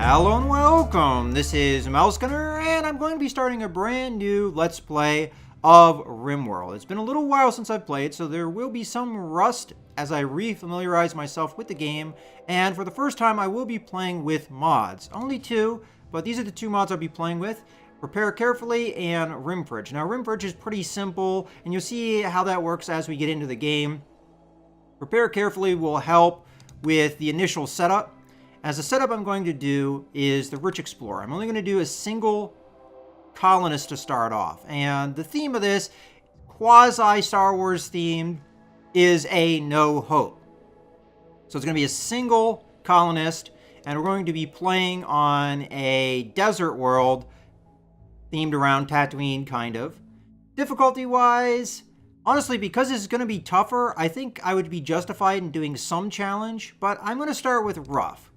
Hello and welcome, this is Mouse Gunner, and I'm going to be starting a brand new Let's Play of RimWorld. It's been a little while since I've played, so there will be some rust as I re-familiarize myself with the game, and for the first time I will be playing with mods. Only two, but these are the two mods I'll be playing with. Prepare Carefully and RimBridge. Now RimBridge is pretty simple, and you'll see how that works as we get into the game. Prepare Carefully will help with the initial setup. As the setup I'm going to do is the Rich Explorer. I'm only going to do a single colonist to start off. And the theme of this, quasi-Star Wars themed, is a no hope. So it's going to be a single colonist, and we're going to be playing on a desert world themed around Tatooine, kind of. Difficulty-wise, honestly, because this is going to be tougher, I think I would be justified in doing some challenge, but I'm going to start with rough.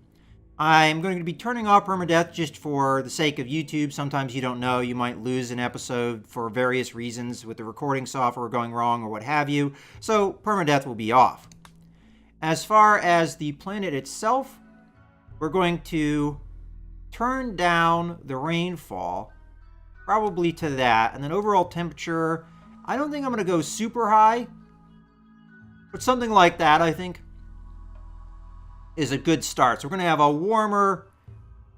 I'm going to be turning off permadeath just for the sake of YouTube. Sometimes you don't know, you might lose an episode for various reasons with the recording software going wrong or what have you. So permadeath will be off. As far as the planet itself, we're going to turn down the rainfall, probably to that, and then overall temperature, I don't think I'm going to go super high, but something like that, I think, is a good start. So we're going to have a warmer,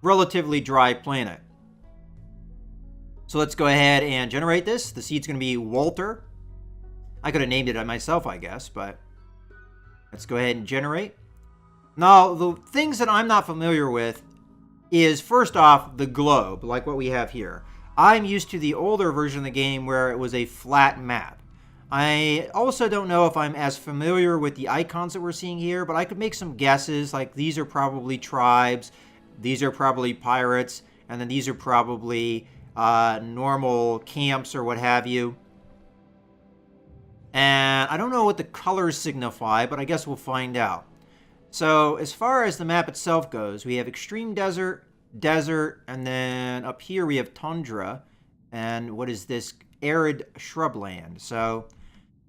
relatively dry planet. So let's go ahead and generate this. The seed's going to be Walter. I could have named it myself, I guess, but let's go ahead and generate. Now, the things that I'm not familiar with is, first off, the globe, like what we have here. I'm used to the older version of the game where it was a flat map. I also don't know if I'm as familiar with the icons that we're seeing here, but I could make some guesses, like these are probably tribes, these are probably pirates, and then these are probably normal camps or what have you. And I don't know what the colors signify, but I guess we'll find out. So as far as the map itself goes, we have extreme desert, and then up here we have tundra, and what is this? Arid shrubland. So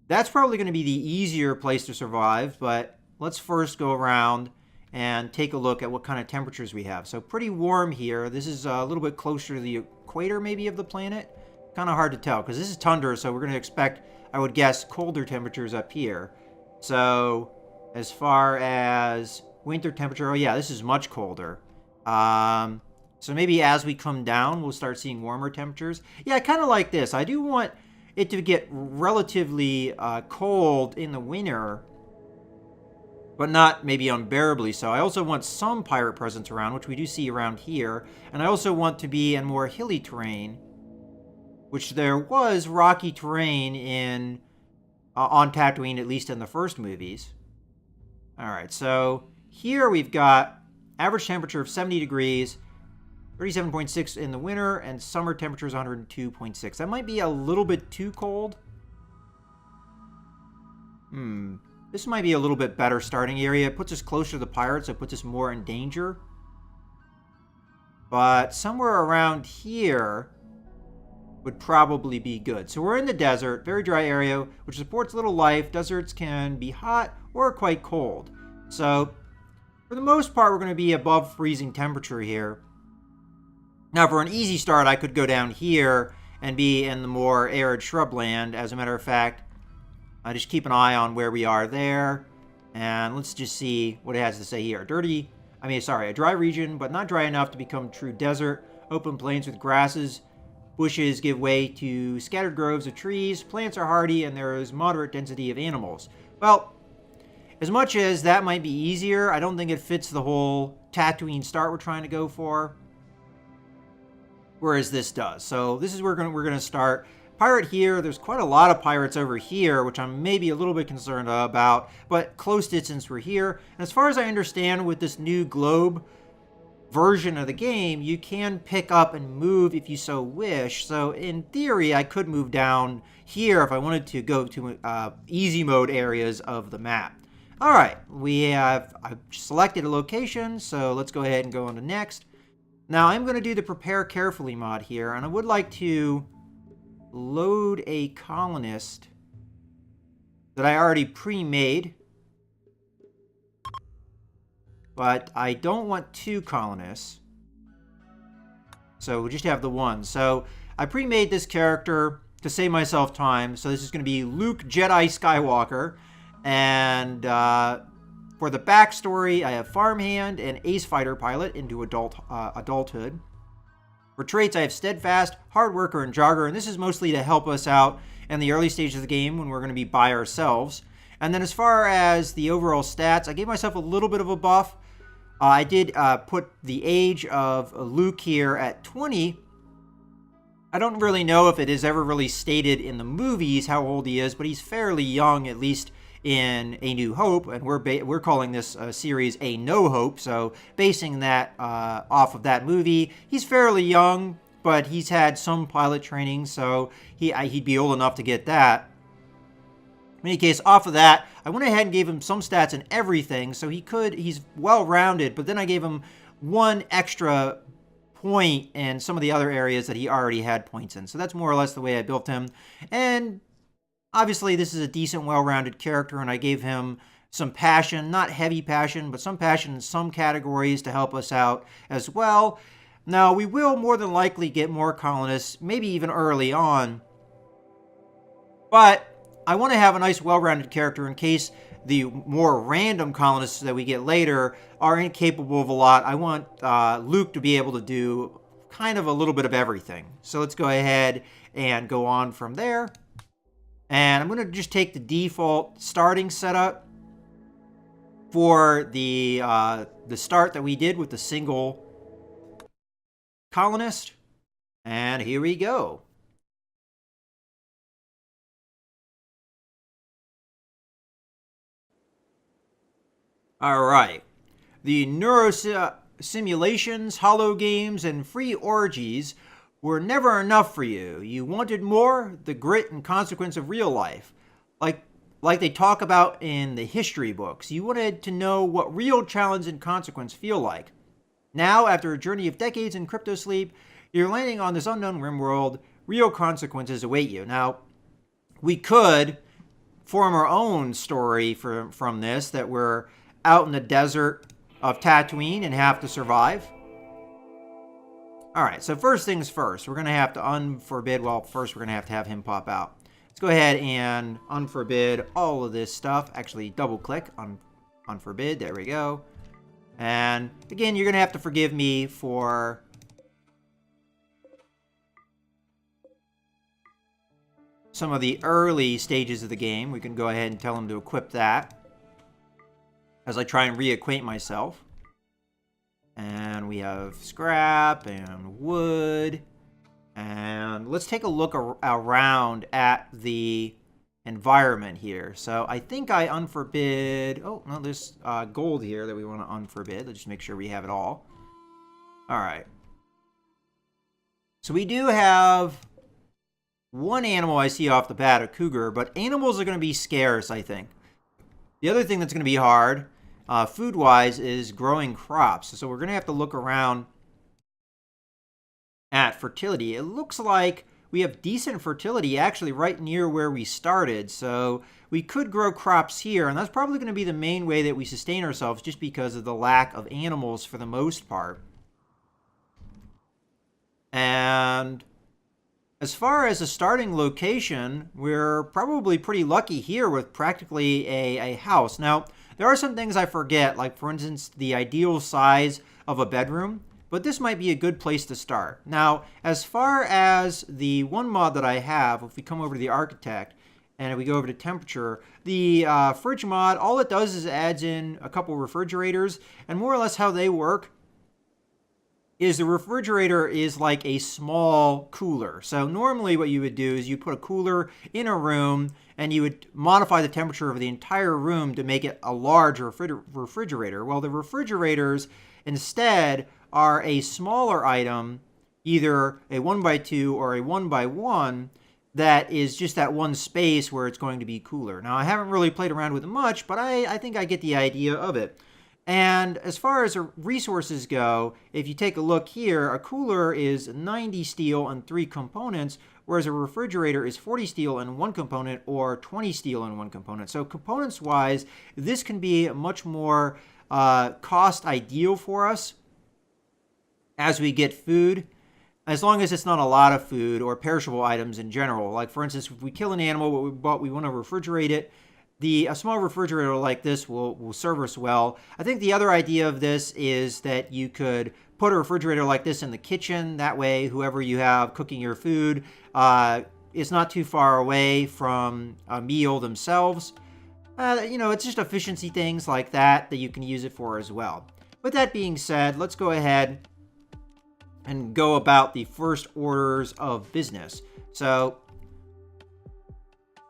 that's probably going to be the easier place to survive, but let's first go around and take a look at what kind of temperatures we have. So pretty warm here. This is a little bit closer to the equator maybe of the planet. Kind of hard to tell because this is tundra, so we're going to expect, I would guess, colder temperatures up here. So as far as winter temperature, oh yeah, this is much colder. So maybe as we come down, we'll start seeing warmer temperatures. Yeah, I kind of like this. I do want it to get relatively cold in the winter, but not maybe unbearably so. I also want some pirate presence around, which we do see around here. And I also want to be in more hilly terrain, which there was rocky terrain in on Tatooine, at least in the first movies. All right, so here we've got average temperature of 70 degrees, 37.6 in the winter, and summer temperature is 102.6. That might be a little bit too cold. This might be a little bit better starting area. It puts us closer to the pirates, so it puts us more in danger. But somewhere around here would probably be good. So we're in the desert, very dry area, which supports little life. Deserts can be hot or quite cold. So for the most part, we're going to be above freezing temperature here. Now, for an easy start, I could go down here and be in the more arid shrubland. As a matter of fact, I just keep an eye on where we are there. And let's just see what it has to say here. A dry region, but not dry enough to become true desert. Open plains with grasses. Bushes give way to scattered groves of trees. Plants are hardy, and there is moderate density of animals. Well, as much as that might be easier, I don't think it fits the whole Tatooine start we're trying to go for. Whereas this does. So this is where we're going to start. Pirate here, there's quite a lot of pirates over here, which I'm maybe a little bit concerned about, but close distance we're here. And as far as I understand, with this new globe version of the game, you can pick up and move if you so wish. So in theory, I could move down here if I wanted to go to easy mode areas of the map. All right, I've selected a location, so let's go ahead and go on to next. Now, I'm going to do the Prepare Carefully mod here, and I would like to load a colonist that I already pre-made. But I don't want two colonists. So we just have the one. So I pre-made this character to save myself time. So this is going to be Luke Jedi Skywalker. And for the backstory, I have farmhand and ace fighter pilot into adulthood. For traits, I have steadfast, hard worker, and jogger. And this is mostly to help us out in the early stages of the game when we're going to be by ourselves. And then as far as the overall stats, I gave myself a little bit of a buff. I did put the age of Luke here at 20. I don't really know if it is ever really stated in the movies how old he is, but he's fairly young, at least in A New Hope, and we're calling this series A No Hope, so basing that off of that movie. He's fairly young, but he's had some pilot training, so he'd be old enough to get that. In any case, off of that, I went ahead and gave him some stats and everything, so he's well-rounded, but then I gave him one extra point in some of the other areas that he already had points in. So that's more or less the way I built him. And obviously, this is a decent, well-rounded character, and I gave him some passion, not heavy passion, but some passion in some categories to help us out as well. Now, we will more than likely get more colonists, maybe even early on, but I want to have a nice, well-rounded character in case the more random colonists that we get later are incapable of a lot. I want Luke to be able to do kind of a little bit of everything. So let's go ahead and go on from there. And I'm going to just take the default starting setup for the start that we did with the single colonist. And here we go. All right. The simulations, holo games, and free orgies were never enough for you. You wanted more, the grit and consequence of real life. Like they talk about in the history books. You wanted to know what real challenge and consequence feel like. Now, after a journey of decades in crypto sleep, you're landing on this unknown RimWorld. Real consequences await you. Now, we could form our own story from this, that we're out in the desert of Tatooine and have to survive. All right, so first things first, we're going to have to unforbid. Well, first we're going to have him pop out. Let's go ahead and unforbid all of this stuff. Actually, double click on unforbid. There we go. And again, you're going to have to forgive me for some of the early stages of the game. We can go ahead and tell him to equip that as I try and reacquaint myself. And we have scrap and wood. And let's take a look around at the environment here. So I think I unforbid. Oh, no, there's gold here that we want to unforbid. Let's just make sure we have it all. All right. So we do have one animal I see off the bat, a cougar, but animals are going to be scarce, I think. The other thing that's going to be hard, food-wise, is growing crops. So we're going to have to look around at fertility. It looks like we have decent fertility actually right near where we started. So we could grow crops here, and that's probably going to be the main way that we sustain ourselves just because of the lack of animals for the most part. And as far as a starting location, we're probably pretty lucky here with practically a house. Now, there are some things I forget, like for instance, the ideal size of a bedroom, but this might be a good place to start. Now, as far as the one mod that I have, if we come over to the architect and if we go over to temperature, the fridge mod, all it does is adds in a couple refrigerators, and more or less how they work is the refrigerator is like a small cooler. So normally what you would do is you put a cooler in a room and you would modify the temperature of the entire room to make it a large refrigerator. Well, the refrigerators instead are a smaller item, either a 1x2 or a 1x1, that is just that one space where it's going to be cooler. Now, I haven't really played around with it much, but I think I get the idea of it. And as far as resources go, if you take a look here, a cooler is 90 steel and 3 components, whereas a refrigerator is 40 steel and 1 component or 20 steel and 1 component. So components-wise, this can be much more cost ideal for us as we get food. as long as it's not a lot of food or perishable items in general. Like, for instance, if we kill an animal, but we want to refrigerate it, a small refrigerator like this will serve us well. I think the other idea of this is that you could put a refrigerator like this in the kitchen. That way, whoever you have cooking your food is not too far away from a meal themselves. It's just efficiency things like that you can use it for as well. With that being said, let's go ahead and go about the first orders of business. So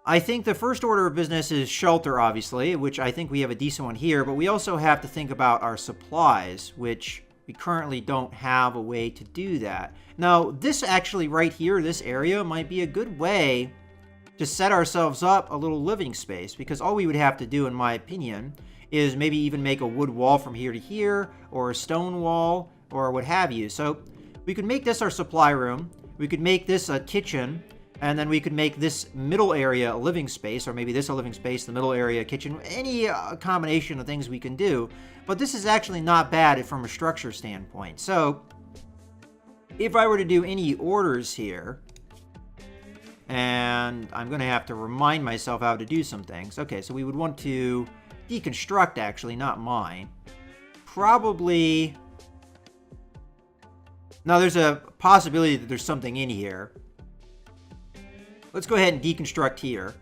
I think the first order of business is shelter, obviously, which I think we have a decent one here, but we also have to think about our supplies, which we currently don't have a way to do that. Now, this actually right here, this area might be a good way to set ourselves up a little living space, because all we would have to do, in my opinion, is maybe even make a wood wall from here to here, or a stone wall, or what have you. So we could make this our supply room, we could make this a kitchen, and then we could make this middle area a living space, or maybe this a living space, the middle area a kitchen, any combination of things we can do. But this is actually not bad from a structure standpoint. So if I were to do any orders here, and I'm going to have to remind myself how to do some things. Okay, so we would want to deconstruct, actually, not mine. Probably... Now, there's a possibility that there's something in here. Let's go ahead and deconstruct here.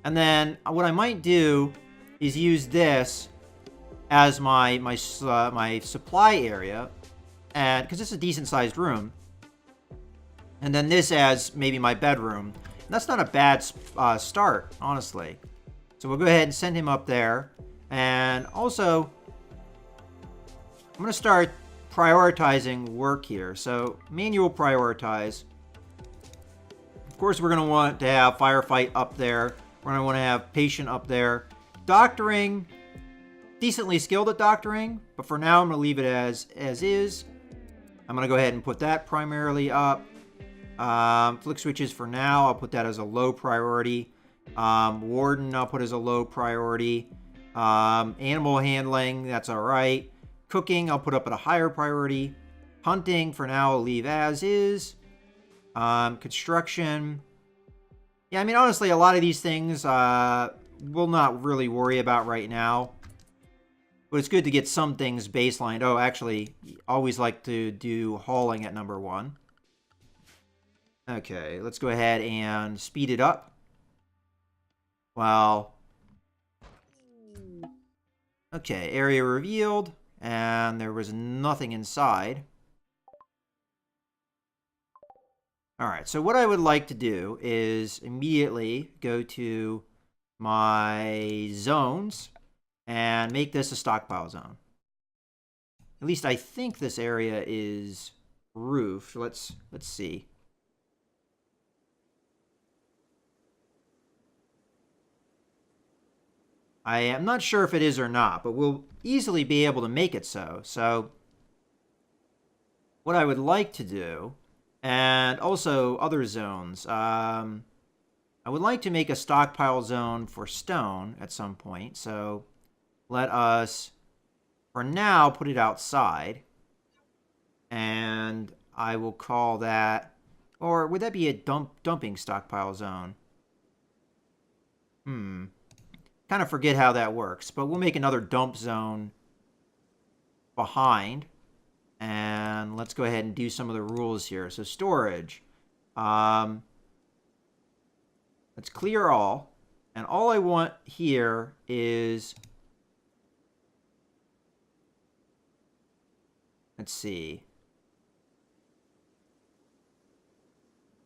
And then what I might do is use this as my supply area, and because it's a decent-sized room. And then this as maybe my bedroom. And that's not a bad start, honestly. So we'll go ahead and send him up there. And also, I'm going to start prioritizing work here. So manual prioritize. Of course, we're going to want to have firefight up there. We're going to want to have patient up there. Doctoring, decently skilled at doctoring. But for now, I'm going to leave it as is. I'm going to go ahead and put that primarily up. Flick switches for now, I'll put that as a low priority. Warden, I'll put as a low priority. Animal handling, that's all right. Cooking, I'll put up at a higher priority. Hunting, for now, I'll leave as is. Construction. Yeah, I mean, honestly, a lot of these things we'll not really worry about right now. But it's good to get some things baselined. Oh, actually, always like to do hauling at number 1. Okay, let's go ahead and speed it up. Well, okay, area revealed, and there was nothing inside. All right, so what I would like to do is immediately go to my zones and make this a stockpile zone. At least I think this area is roofed. Let's see. I am not sure if it is or not, but we'll easily be able to make it so. So what I would like to do, and also other zones, I would like to make a stockpile zone for stone at some point. So let us, for now, put it outside. And I will call that, or would that be a dumping stockpile zone? Kind of forget how that works, but we'll make another dump zone behind. And let's go ahead and do some of the rules here. So storage. Let's clear all. And all I want here is... Let's see.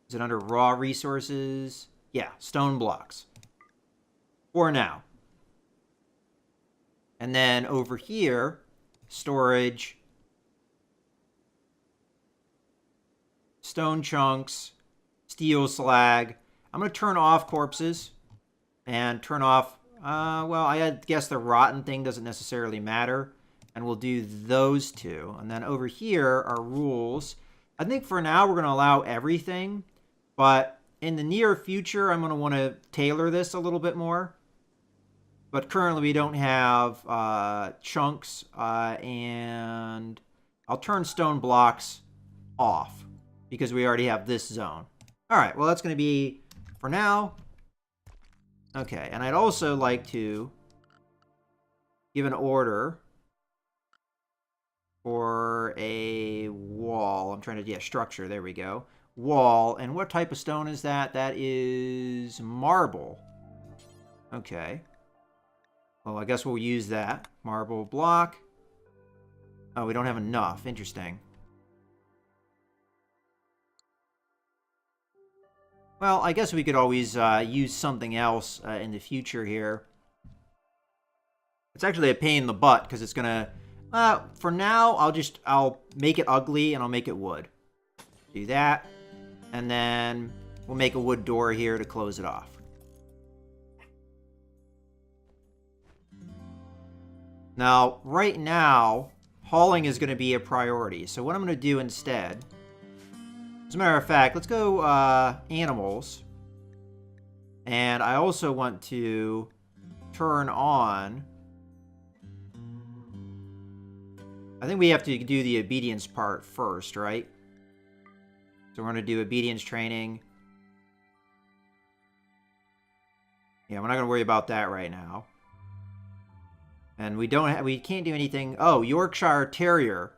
Is it under raw resources? Yeah, stone blocks. For now. And then over here, storage, stone chunks, steel slag. I'm going to turn off corpses and turn off, well, I guess the rotten thing doesn't necessarily matter. And we'll do those two. And then over here are rules. I think for now we're going to allow everything. But in the near future, I'm going to want to tailor this a little bit more. But currently we don't have chunks, and I'll turn stone blocks off because we already have this zone. All right, well, that's going to be for now. Okay, and I'd also like to give an order for a wall. I'm trying to, yeah, structure. There we go. Wall. And what type of stone is that? That is marble. Okay. Well, I guess we'll use that. Marble block. Oh, we don't have enough. Interesting. Well, I guess we could always use something else in the future here. It's actually a pain in the butt because it's going to... for now, I'll make it ugly and I'll make it wood. Do that. And then we'll make a wood door here to close it off. Now, right now, hauling is going to be a priority. So what I'm going to do instead... As a matter of fact, let's go animals. And I also want to turn on... I think we have to do the obedience part first, right? So we're going to do obedience training. Yeah, we're not going to worry about that right now. And we can't do anything. Oh, Yorkshire Terrier.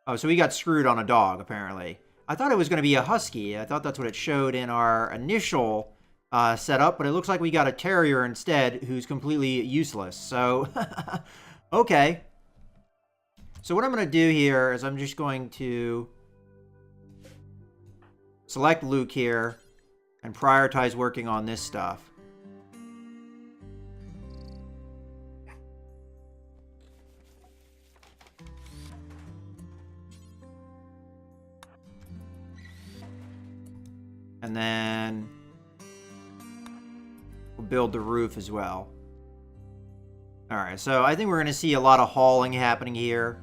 Oh, so we got screwed on a dog, apparently. I thought it was going to be a husky. I thought that's what it showed in our initial setup, but it looks like we got a terrier instead who's completely useless. So, okay. So what I'm going to do here is I'm just going to select Luke here and prioritize working on this stuff. And then we'll build the roof as well. All right, so I think we're going to see a lot of hauling happening here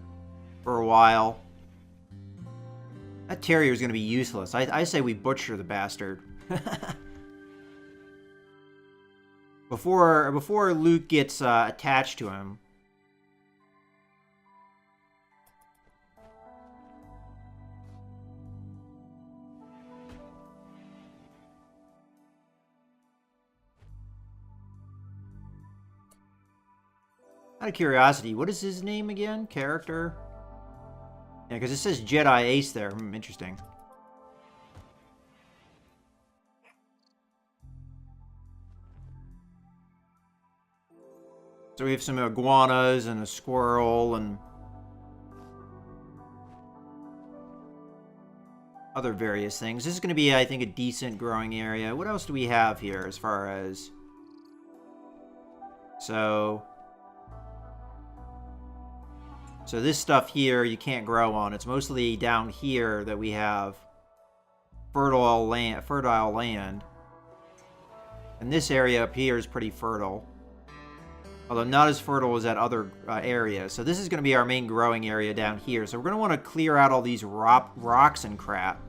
for a while. That terrier is going to be useless. I say we butcher the bastard. Before Luke gets attached to him. Out of curiosity, what is his name again? Character? Yeah, because it says Jedi Ace there. Interesting. So we have some iguanas and a squirrel and other various things. This is going to be, I think, a decent growing area. What else do we have here as far as... So this stuff here you can't grow on. It's mostly down here that we have fertile land. And this area up here is pretty fertile. Although not as fertile as that other area. So this is going to be our main growing area down here. So we're going to want to clear out all these rocks and crap.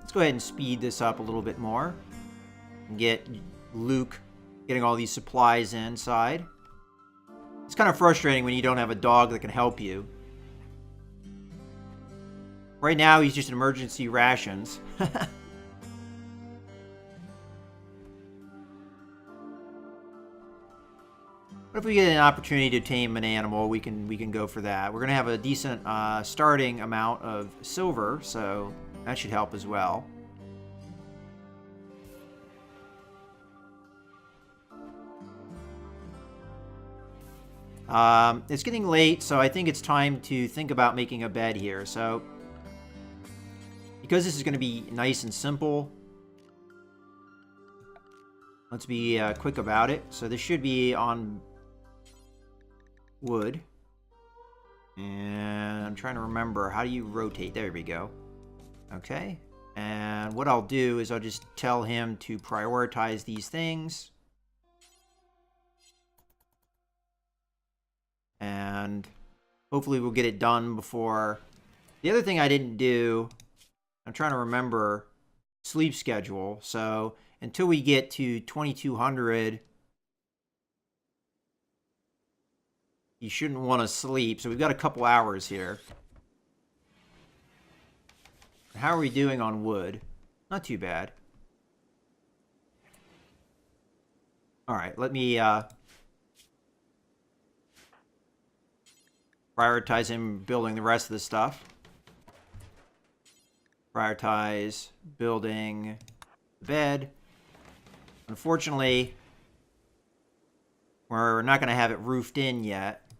Let's go ahead and speed this up a little bit more. And get Luke getting all these supplies inside. It's kind of frustrating when you don't have a dog that can help you. Right now, he's just emergency rations. But if we get an opportunity to tame an animal, we can go for that. We're going to have a decent starting amount of silver, so that should help as well. It's getting late, so I think it's time to think about making a bed here. So, because this is going to be nice and simple, let's be quick about it. So this should be on wood. And I'm trying to remember, how do you rotate? There we go. Okay. And what I'll do is I'll just tell him to prioritize these things. And hopefully we'll get it done before... The other thing I didn't do, I'm trying to remember, sleep schedule. So until we get to 2200, you shouldn't want to sleep. So we've got a couple hours here. How are we doing on wood? Not too bad. All right, let me prioritize him building the rest of the stuff. Prioritize building the bed. Unfortunately, we're not going to have it roofed in yet.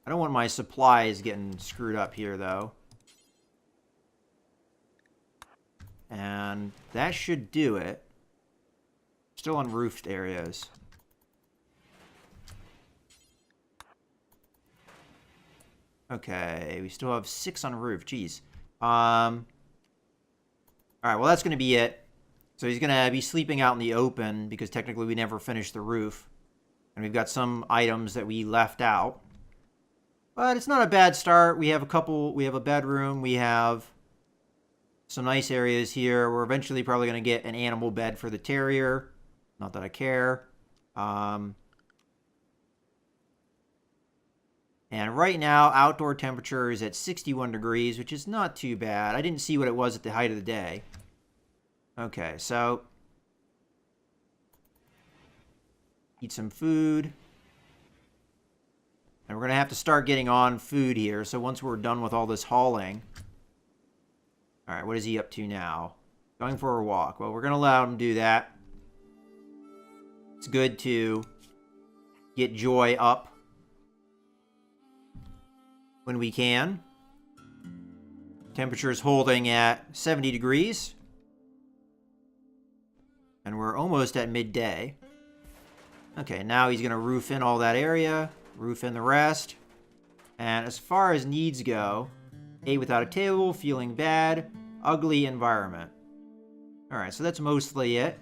I don't want my supplies getting screwed up here, though. And that should do it. Still on roofed areas. Okay, we still have 6 on roof. Jeez. Alright, well, that's going to be it. So he's going to be sleeping out in the open because technically we never finished the roof. And we've got some items that we left out. But it's not a bad start. We have a bedroom. We have some nice areas here. We're eventually probably going to get an animal bed for the terrier. Not that I care. And right now, outdoor temperature is at 61 degrees, which is not too bad. I didn't see what it was at the height of the day. Okay, so eat some food. And we're going to have to start getting on food here. So once we're done with all this hauling. All right, what is he up to now? Going for a walk. Well, we're going to allow him to do that. It's good to get joy up when we can. Temperature is holding at 70 degrees. And we're almost at midday. Okay, now he's going to roof in all that area. Roof in the rest. And as far as needs go, ate without a table, feeling bad, ugly environment. Alright, so that's mostly it.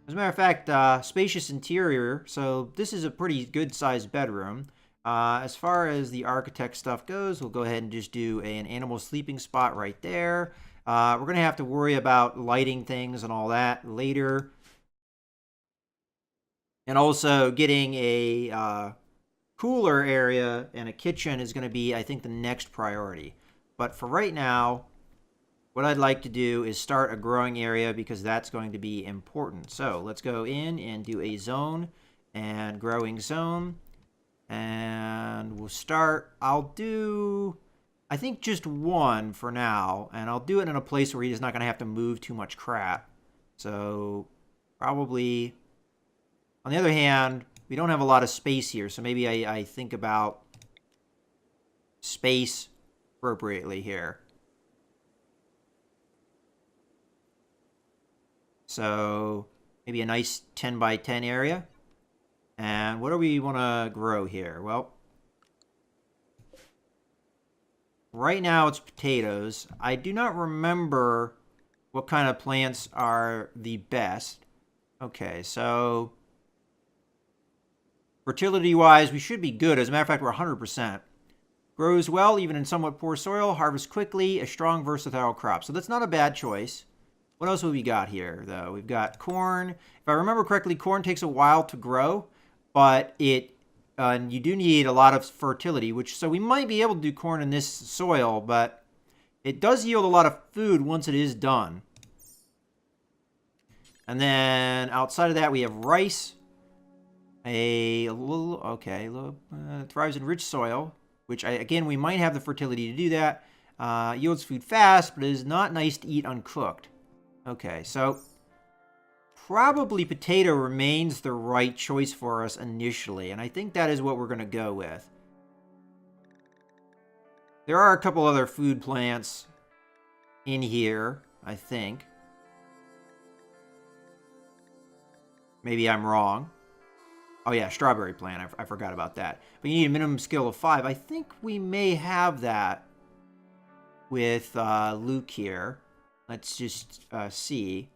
As a matter of fact, spacious interior, so this is a pretty good-sized bedroom. As far as the architect stuff goes, we'll go ahead and just do an animal sleeping spot right there. We're going to have to worry about lighting things and all that later. And also getting a cooler area and a kitchen is going to be, I think, the next priority. But for right now, what I'd like to do is start a growing area because that's going to be important. So let's go in and do a zone and growing zone. And we'll start, I'll do, I think just one for now. And I'll do it in a place where he's not going to have to move too much crap. So probably, on the other hand, we don't have a lot of space here. So maybe I think about space appropriately here. So maybe a nice 10 by 10 area. And what do we want to grow here? Well, right now it's potatoes. I do not remember what kind of plants are the best. Okay, so fertility-wise, we should be good. As a matter of fact, we're 100%. Grows well, even in somewhat poor soil. Harvests quickly. A strong, versatile crop. So that's not a bad choice. What else have we got here, though? We've got corn. If I remember correctly, corn takes a while to grow, but you do need a lot of fertility, so we might be able to do corn in this soil, but it does yield a lot of food once it is done. And then outside of that, we have rice. Thrives in rich soil, which, again, we might have the fertility to do that. Yields food fast, but it is not nice to eat uncooked. Okay, so probably potato remains the right choice for us initially, and I think that is what we're going to go with. There are a couple other food plants in here, I think. Maybe I'm wrong. Oh yeah, strawberry plant. I forgot about that. But you need a minimum skill of 5. I think we may have that with Luke here. Let's just see.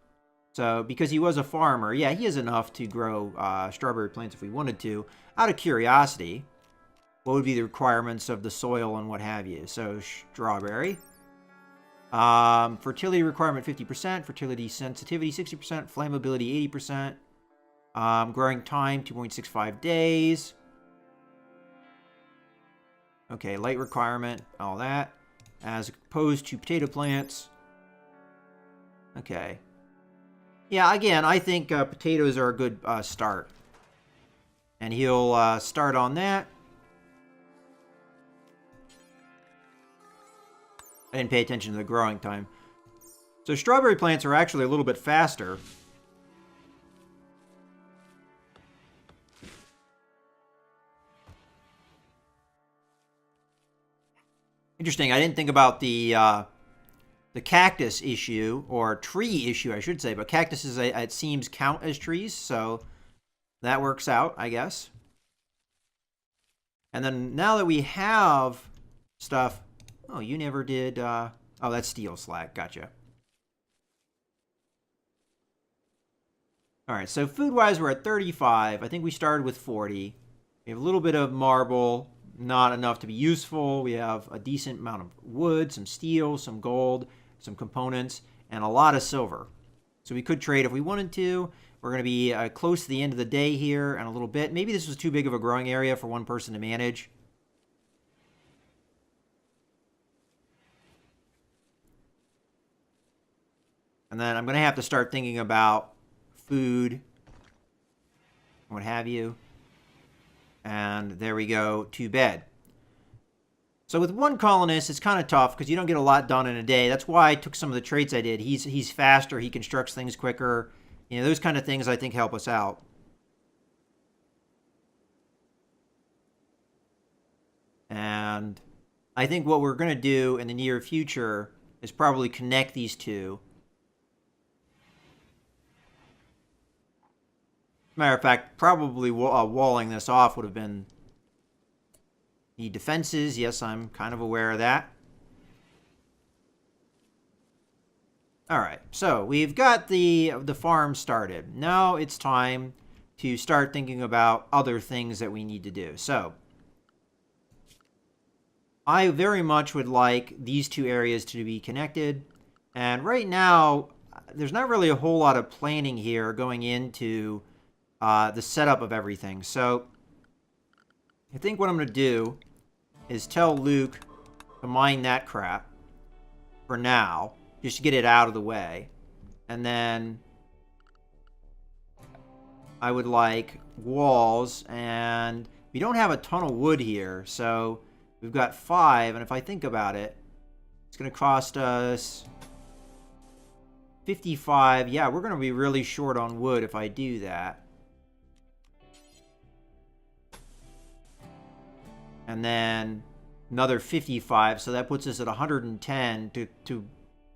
So, because he was a farmer, yeah, he has enough to grow strawberry plants if we wanted to. Out of curiosity, what would be the requirements of the soil and what have you? So, strawberry. Fertility requirement 50%, fertility sensitivity 60%, flammability 80%. Growing time, 2.65 days. Okay, light requirement, all that. As opposed to potato plants. Okay. Yeah, again, I think potatoes are a good start. And he'll start on that. I didn't pay attention to the growing time. So strawberry plants are actually a little bit faster. Interesting. I didn't think about the cactus issue, or tree issue, I should say. But cactuses, it seems, count as trees, so that works out, I guess. And then now that we have stuff... Oh, you never did... Oh, that's steel slag. Gotcha. All right, so food-wise, we're at 35. I think we started with 40. We have a little bit of marble, not enough to be useful. We have a decent amount of wood, some steel, some gold, some components, and a lot of silver. So we could trade if we wanted to. We're going to be close to the end of the day here and a little bit. Maybe this was too big of a growing area for one person to manage. And then I'm going to have to start thinking about food, what have you. And there we go, to bed. So with one colonist, it's kind of tough because you don't get a lot done in a day. That's why I took some of the traits I did. He's faster, he constructs things quicker. You know, those kind of things I think help us out. And I think what we're going to do in the near future is probably connect these two. Matter of fact, probably walling this off would have been the defenses. Yes, I'm kind of aware of that. All right, so we've got the farm started. Now it's time to start thinking about other things that we need to do. So I very much would like these two areas to be connected. And right now, there's not really a whole lot of planning here going into the setup of everything. So I think what I'm going to do is tell Luke to mine that crap for now, just to get it out of the way. And then I would like walls, and we don't have a ton of wood here, so we've got 5, and if I think about it, it's going to cost us 55. Yeah, we're going to be really short on wood if I do that. And then another 55, so that puts us at 110 to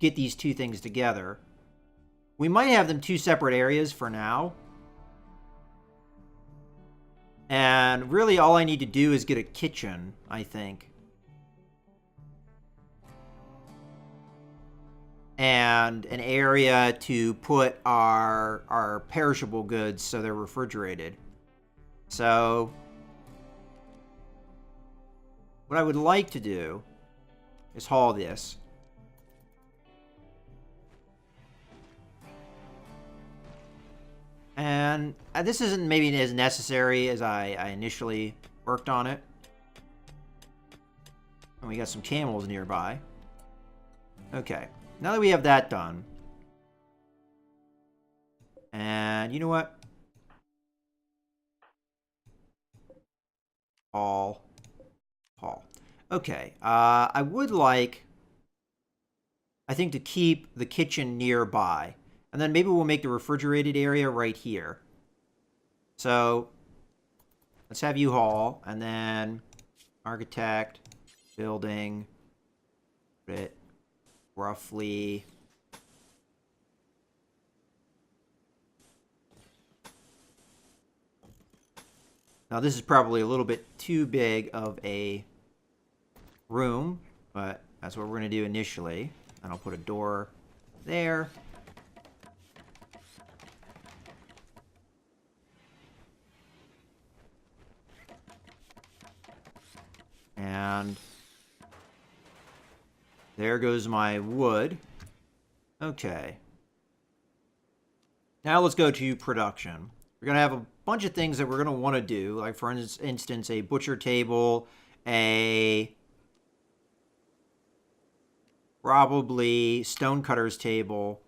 get these two things together. We might have them two separate areas for now. And really all I need to do is get a kitchen, I think. And an area to put our perishable goods so they're refrigerated. So what I would like to do is haul this. And this isn't maybe as necessary as I initially worked on it. And we got some camels nearby. Okay, now that we have that done. And you know what? Haul. Okay, I would like, I think, to keep the kitchen nearby. And then maybe we'll make the refrigerated area right here. So let's have you haul, and then architect, building, put it roughly. Now this is probably a little bit too big of a room, but that's what we're going to do initially. And I'll put a door there. And there goes my wood. Okay. Now let's go to production. We're going to have a bunch of things that we're going to want to do. Like, for instance, a butcher table, a probably stonecutter's table.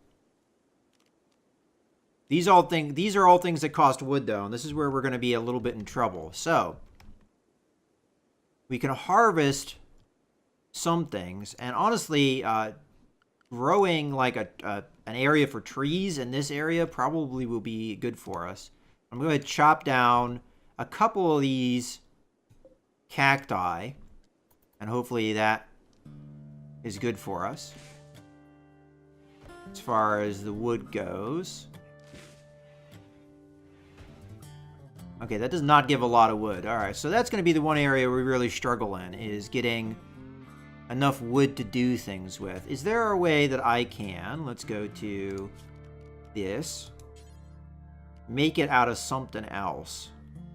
These are all things that cost wood, though, and this is where we're going to be a little bit in trouble. So we can harvest some things, and honestly, growing like an area for trees in this area probably will be good for us. I'm going to chop down a couple of these cacti, and hopefully that is good for us as far as the wood goes. Okay, that does not give a lot of wood. All right, so that's going to be the one area we really struggle in, is getting enough wood to do things with. Is there a way that I can, let's go to this, make it out of something else?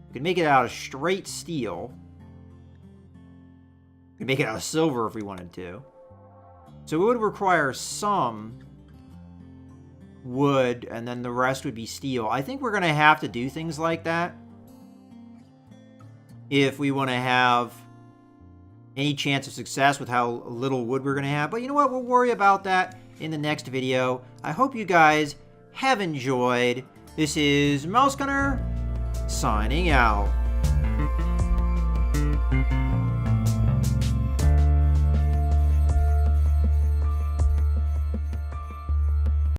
We can make it out of straight steel. We can make it out of silver if we wanted to. So it would require some wood, and then the rest would be steel. I think we're going to have to do things like that if we want to have any chance of success with how little wood we're going to have. But you know what? We'll worry about that in the next video. I hope you guys have enjoyed. This is Mouse Gunner signing out.